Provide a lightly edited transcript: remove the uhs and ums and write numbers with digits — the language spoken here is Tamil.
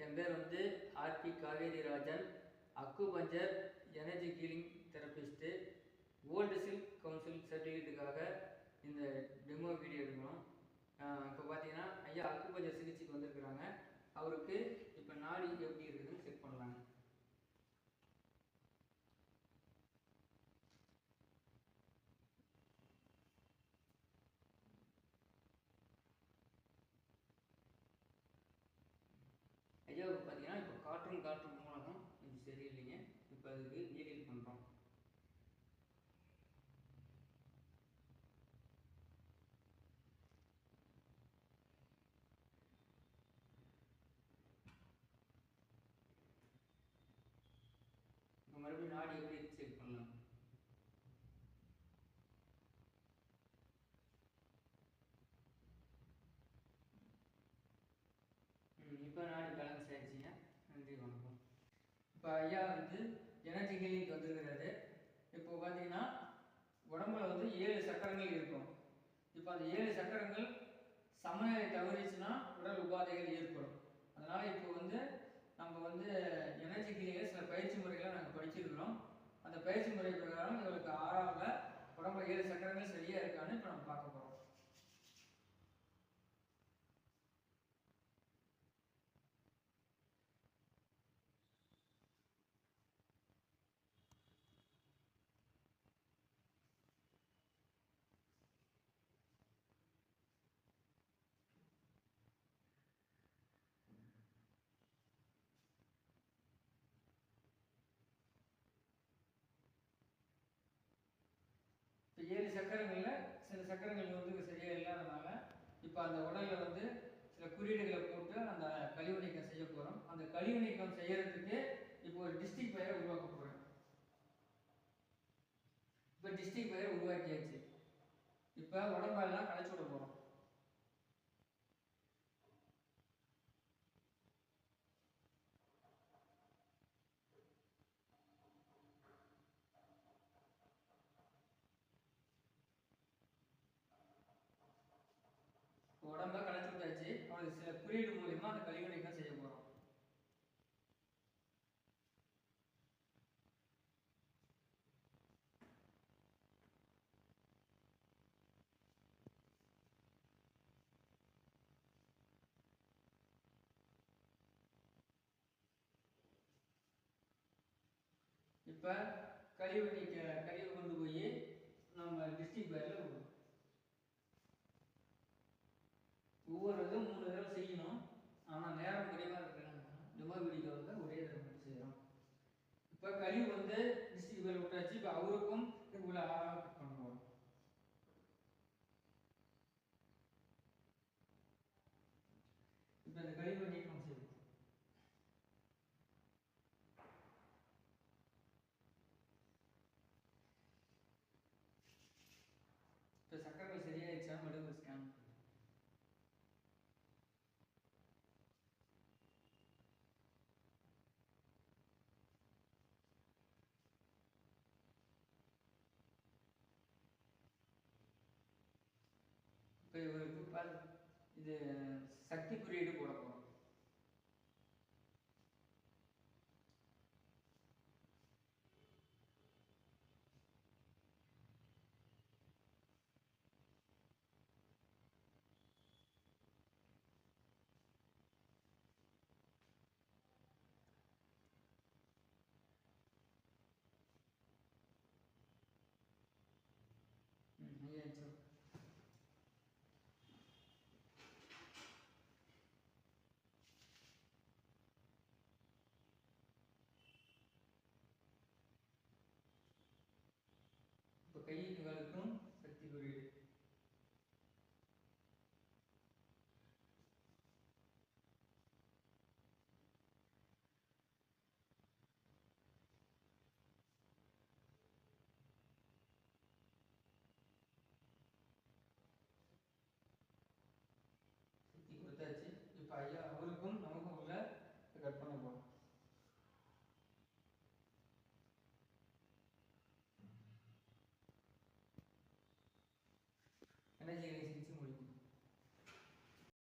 என் பேர் வந்து R P Kaveri Rajan. Acupuncture energy healing therapist. Old silk council சர்டிஃபிகேட்டுக்காக இந்த டெமோ வீடியோ எடுக்கணும். இப்போ பார்த்தீங்கன்னா ஐயா அக்குபஞ்சர் சிகிச்சைக்கு வந்திருக்கிறாங்க. அவருக்கு இப்போ நாடி எப்படி இருக்குதுன்னு செக் பண்ணலாங்க. ஐயாவுக்கு பார்த்தீங்கன்னா இப்போ காற்று மூலகம் இது சரியில்லைங்க. இப்போ அதுக்கு நீடில் பண்ணுறோம். இப்போ மறுபடியும் நாடி எப்படி செக் பண்ணலாம். இப்போ நாடி பேலன்ஸ் ஆயிடுச்சுங்க. நன்றி, வணக்கம். இப்போ ஐயா வந்து எனர்ஜி ஹீலிங்க்கு வந்துருக்கிறாரு. இப்போ பார்த்தீங்கன்னா உடம்புல வந்து 7 சக்கரங்கள் இருக்கும். இப்போ அந்த 7 சக்கரங்கள் சமநிலை தவறிச்சுன்னா உடல் உபாதைகள் ஏற்படும். அதனால் இப்போ வந்து நம்ம வந்து எனர்ஜி ஹீலிங்கில் சில பயிற்சி முறைகளை நாங்கள் படிச்சிருக்கிறோம். அந்த பயிற்சி முறை பிரகாரம் எங்களுக்கு ஆறாவது உடம்புல 7 சக்கரங்கள் சரியாக இருக்கான்னு இப்போ நம்ம பார்க்க போகிறோம். இப்போ 7 சக்கரங்களில் சில சக்கரங்கள் வந்து சரியாக இல்லாதனால இப்போ அந்த உடலில் வந்து சில குறியீடுகளை போட்டு அந்த கழிவு நீக்கம் செய்ய போகிறோம். அந்த கழிவு நீக்கம் செய்யறதுக்கு இப்போ ஒரு டிஸ்ட்ரிக்ட் பெயரை உருவாக்க போகிறோம். இப்போ டிஸ்ட்ரிக்ட் பெயரை உருவாக்கியாச்சு. இப்போ உடம்பெல்லாம் களைச்சி விட போகிறோம். உடம்ப களைச்சி விட்டாச்சு. அவனுக்கு சில குறியீடு மூலியமா அந்த கழிவு நீக்கம் செய்ய போகிறோம். இப்போ கழிவு கொண்டு போய் நம்ம டிஸ்ட்ரிக்ட் பேரில் விடுவோம். ஒவ்வொரு இதுவும் 3 தடவை செய்யணும். ஆனால் நேரம் குறைவாக இருக்கிறாங்க. டெமோ வீடியோவில் ஒரே தடவை மட்டும் செய்கிறோம். இப்போ கழிவு வந்து டிஸ்ட்ரிக்ட் பேரில் விட்டாச்சு. இப்போ அவருக்கும் இவ்வளோ ஆறாக பண்ணுவோம். இப்போ இந்த கழிவு நீக்கம் செய்வோம். இப்போ சக்கரங்கள் சரியாயிடுச்சா மறுபடியும் ஸ்கேன். இப்போ இவருக்கு இது சக்தி குறியீடு போட போகிறோம். இப்போ கைகளுக்கும் சக்தி குறியீடு.